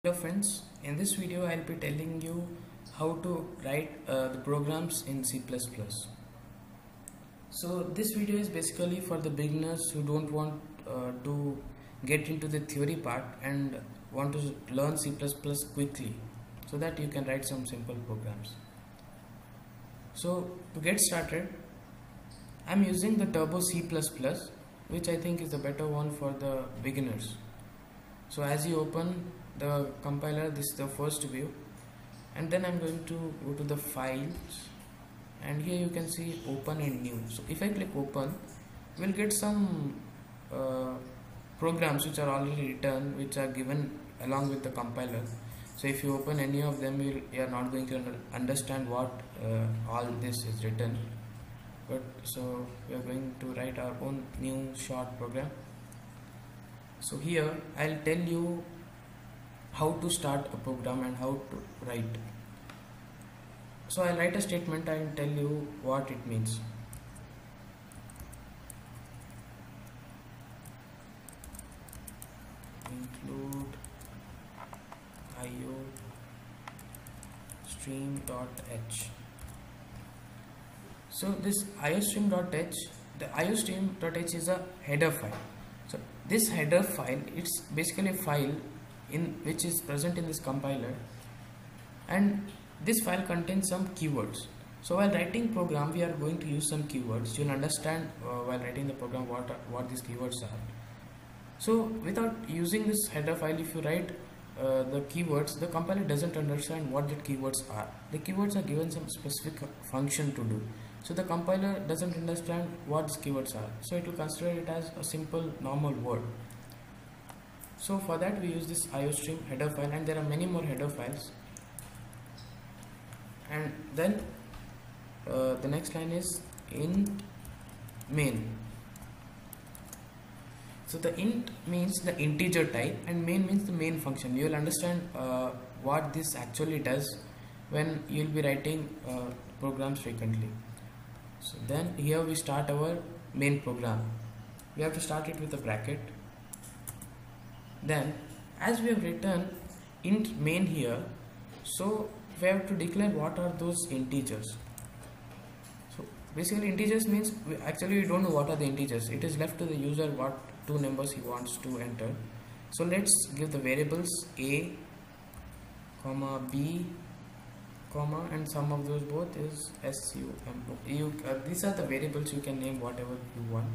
Hello friends, in this video I'll be telling you how to write the programs in C++. So this video is basically for the beginners who don't want to get into the theory part and want to learn C++ quickly so that you can write some simple programs. So to get started, I'm using the Turbo C++, which I think is the better one for the beginners. So as you open the compiler, this is the first view, and then I'm going to go to the files, and here you can see open and new. So if I click open, we'll get some programs which are already written, which are given along with the compiler. So if you open any of them, you are not going to understand what all this is written, but so we are going to write our own new short program. So here I'll tell you how to start a program and how to write. So I'll write a statement and tell you what it means. Include iostream.h. So this iostream.h, the iostream.h is a header file. So this header file, it's basically a file which is present in this compiler, and this file contains some keywords. So while writing program, we are going to use some keywords. You'll understand while writing the program what these keywords are. So without using this header file, if you write the keywords, the compiler doesn't understand what the keywords are. The keywords are given some specific function to do. So the compiler doesn't understand what these keywords are. So it will consider it as a simple normal word. So for that we use this iostream header file, and there are many more header files. And then the next line is int main. So the int means the integer type and main means the main function. You will understand what this actually does when you will be writing programs frequently. So then here we start our main program. We have to start it with a bracket. Then as we have written int main here, so we have to declare what are those integers. So basically integers means we don't know what are the integers. It is left to the user what two numbers he wants to enter. So let's give the variables a, comma b, comma, and sum of those both is sum. These are the variables. You can name whatever you want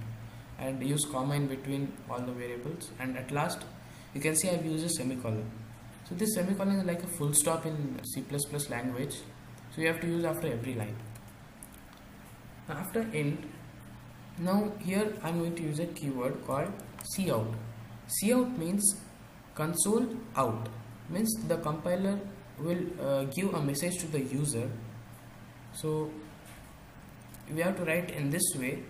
and use comma in between all the variables, and at last you can see I've used a semicolon. So this semicolon is like a full stop in C++ language, so you have to use after every line. Now after int, now here I'm going to use a keyword called cout. Cout means console out, means the compiler will give a message to the user. So we have to write in this way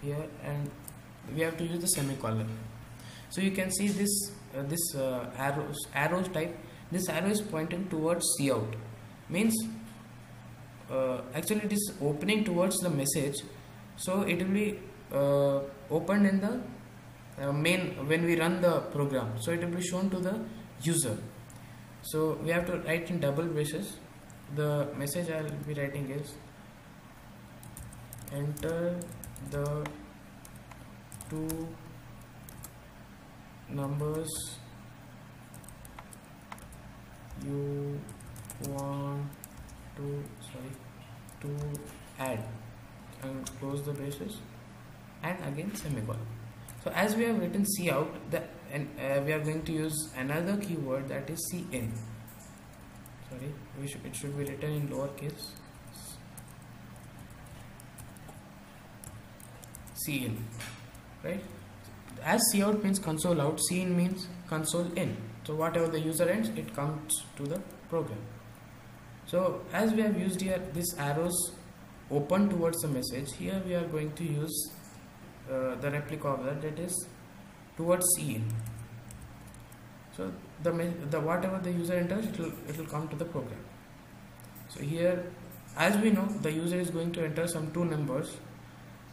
here, and we have to use the semicolon. So you can see this arrows type. This arrow is pointing towards cout, means actually it is opening towards the message. So it will be opened in the main when we run the program. So it will be shown to the user. So we have to write in double braces. The message I will be writing is enter the two numbers you want to add, and close the braces, and again semicolon. So as we have written cout, we are going to use another keyword, that is cin. Sorry, it should be written in lowercase. Cin, right? As cout means console out, cin means console in. So whatever the user ends, it comes to the program. So as we have used here this arrows open towards the message, here we are going to use the replica of that is towards cin. So the whatever the user enters, it will come to the program. So here, as we know, the user is going to enter some two numbers.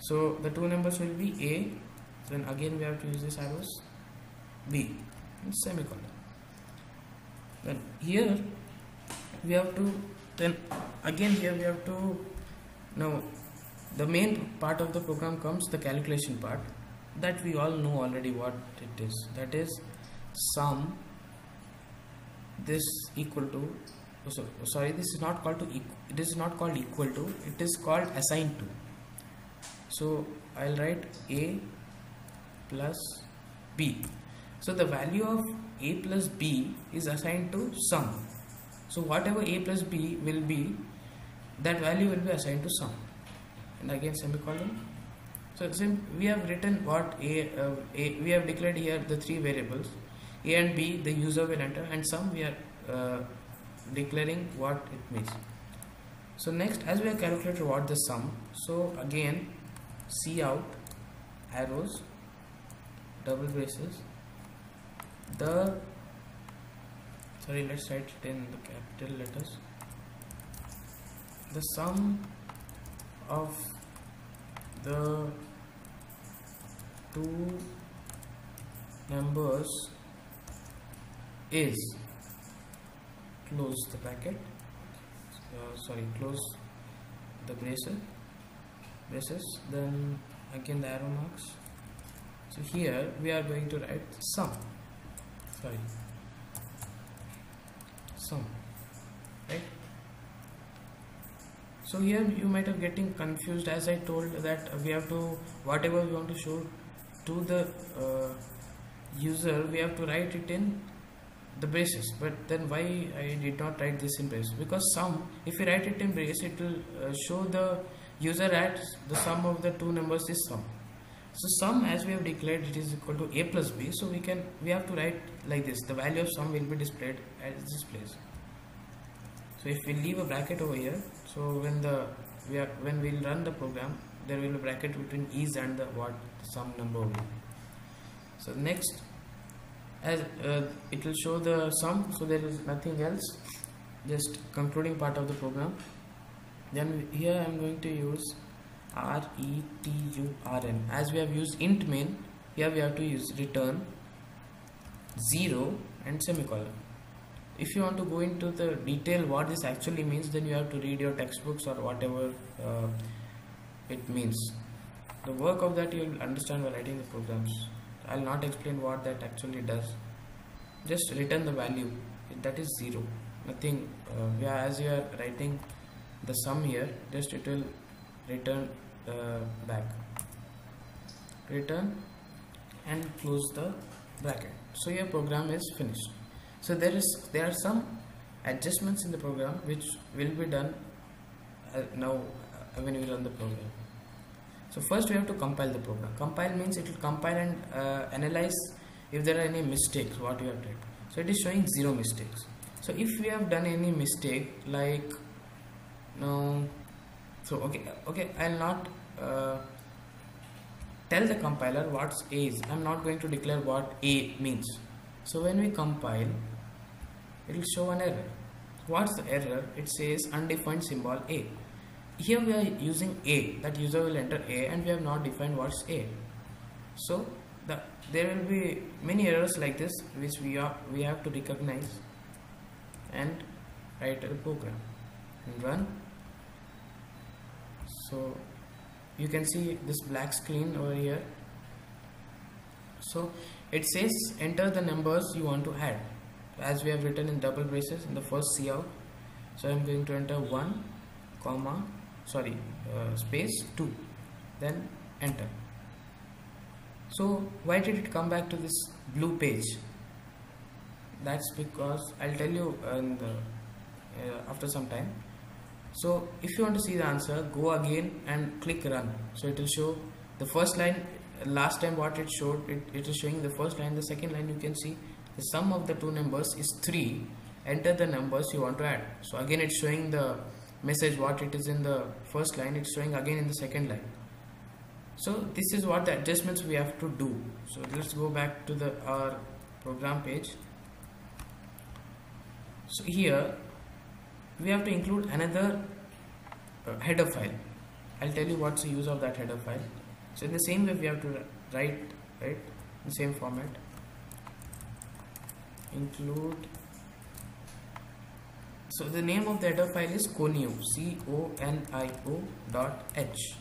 So the two numbers will be a, then again we have to use this arrows b, and semicolon. Then here we have to, then again here we have to, now the main part of the program comes the calculation part, that we all know already what it is. That is sum this equal to, sorry, this is not called to it is not called equal to, it is called assigned to. So I'll write a plus b. So the value of a plus b is assigned to sum. So whatever a plus b will be, that value will be assigned to sum. And again semicolon. So we have written what we have declared here the three variables a and b, the user will enter, and sum we are declaring what it means. So next, as we have calculated what the sum, so again cout arrows double braces the, sorry, let's write it in the capital letters, the sum of the two numbers is, close the bracket, close the braces, then again the arrow marks. So here we are going to write sum, right? So here you might have getting confused, as I told that we have to, whatever we want to show to the user, we have to write it in the braces. But then why I did not write this in braces? Because sum, if you write it in braces, it will show the user at the sum of the two numbers is sum. So sum, as we have declared, it is equal to a plus b. So we have to write like this. The value of sum will be displayed at this place. So if we leave a bracket over here, so when we'll run the program, there will be a bracket between is and the sum number will be. So next, as it will show the sum, so there is nothing else, just concluding part of the program. Then here I am going to use return. As we have used int main, here we have to use return 0 and semicolon. If you want to go into the detail what this actually means, then you have to read your textbooks or whatever it means. The work of that you will understand while writing the programs. I will not explain what that actually does. Just return the value, that is 0. Nothing. As you are writing the sum here, just it will return back. Return and close the bracket. So your program is finished. So there are some adjustments in the program which will be done now when we run the program. So first we have to compile the program. Compile means it will compile and analyze if there are any mistakes what you have done. So it is showing 0 mistakes. So if we have done any mistake, like no, so okay, I'll not tell the compiler what A is. I'm not going to declare what A means. So when we compile, it will show an error. What's the error? It says undefined symbol A. Here we are using A, that user will enter A, and we have not defined what's A. So there will be many errors like this which we have to recognize and write a program and run. So you can see this black screen over here. So it says enter the numbers you want to add, as we have written in double braces in the first cout. So I am going to enter 1 comma space 2, then enter. So why did it come back to this blue page? That's because I'll tell you after some time. So if you want to see the answer, go again and click run. So it will show the first line. Last time what it showed, it is showing the first line. The second line, you can see the sum of the two numbers is 3. Enter the numbers you want to add. So again it's showing the message what it is in the first line, it's showing again in the second line. So this is what the adjustments we have to do. So let's go back to our program page. So here we have to include another header file. I'll tell you what's the use of that header file. So in the same way we have to write in the same format, include So the name of the header file is conio, C-O-N-I-O .h.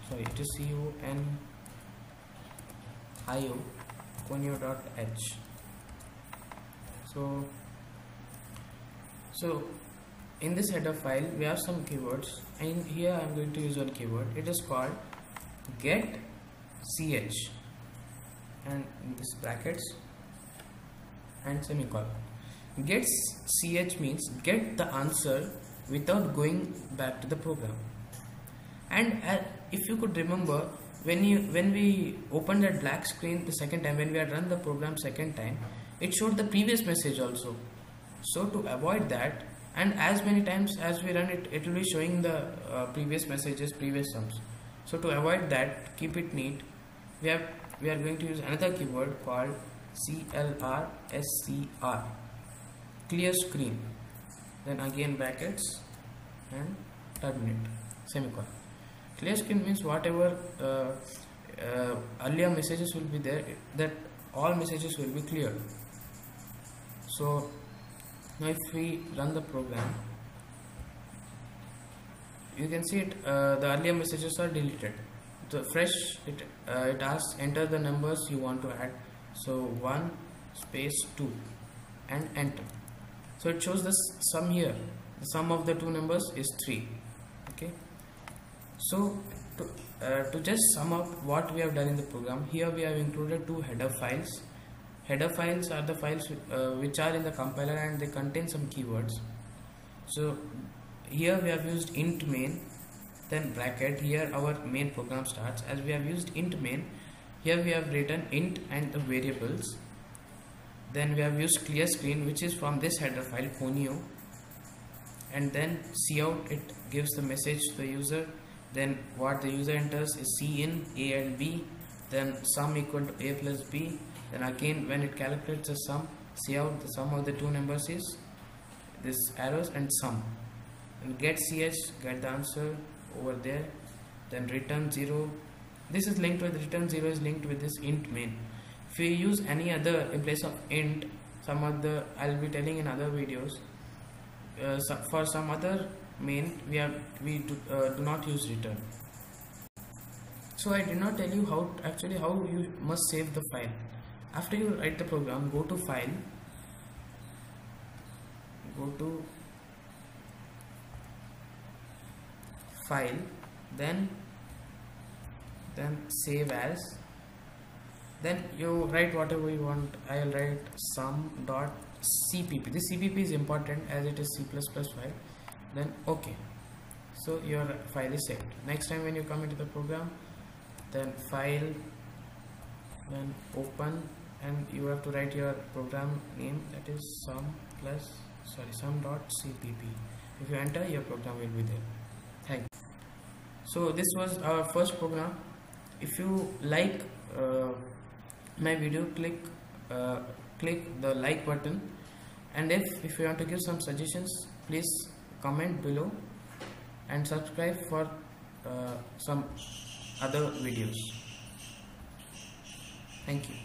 Sorry, it is C-O-N-I-O, conio.h. So in this header file we have some keywords, and here I am going to use one keyword. It is called get ch, and in this brackets and semicolon. Get ch means get the answer without going back to the program. And if you could remember, when we opened that black screen the second time, when we had run the program second time, it showed the previous message also. So to avoid that, and as many times as we run it, it will be showing the previous messages, previous sums. So to avoid that, keep it neat, we are going to use another keyword called CLRSCR, clear screen, then again brackets and terminate, semicolon. Clear screen means whatever earlier messages will be there, that all messages will be cleared. So now if we run the program, you can see it, the earlier messages are deleted. The fresh, it asks enter the numbers you want to add, so 1 space 2 and enter. So it shows the sum here, the sum of the two numbers is 3. Okay, so to just sum up what we have done in the program, here we have included two header files. Header files are the files which are in the compiler and they contain some keywords. So here we have used int main, then bracket, here our main program starts. As we have used int main, here we have written int and the variables. Then we have used clear screen, which is from this header file conio, and then cout, it gives the message to the user. Then what the user enters is cin, a and b, then sum equal to a plus b. Then again when it calculates the sum, cout, the sum of the two numbers is this arrows and sum, and get ch, get the answer over there. Then return 0, this is linked with return 0 is linked with this int main. If we use any other in place of int, some other, I'll be telling in other videos, for some other main we do not use return. So I did not tell you how you must save the file. After you write the program, go to file, then save as, then you write whatever you want. I'll write sum.cpp. This cpp is important as it is C++ file. Then okay, so your file is saved. Next time when you come into the program, then file, then open, and you have to write your program name, that is sum.cpp. If you enter, your program will be there. Thank you. So this was our first program. If you like my video, click the like button, and if you want to give some suggestions, please comment below and subscribe for some other videos. Thank you.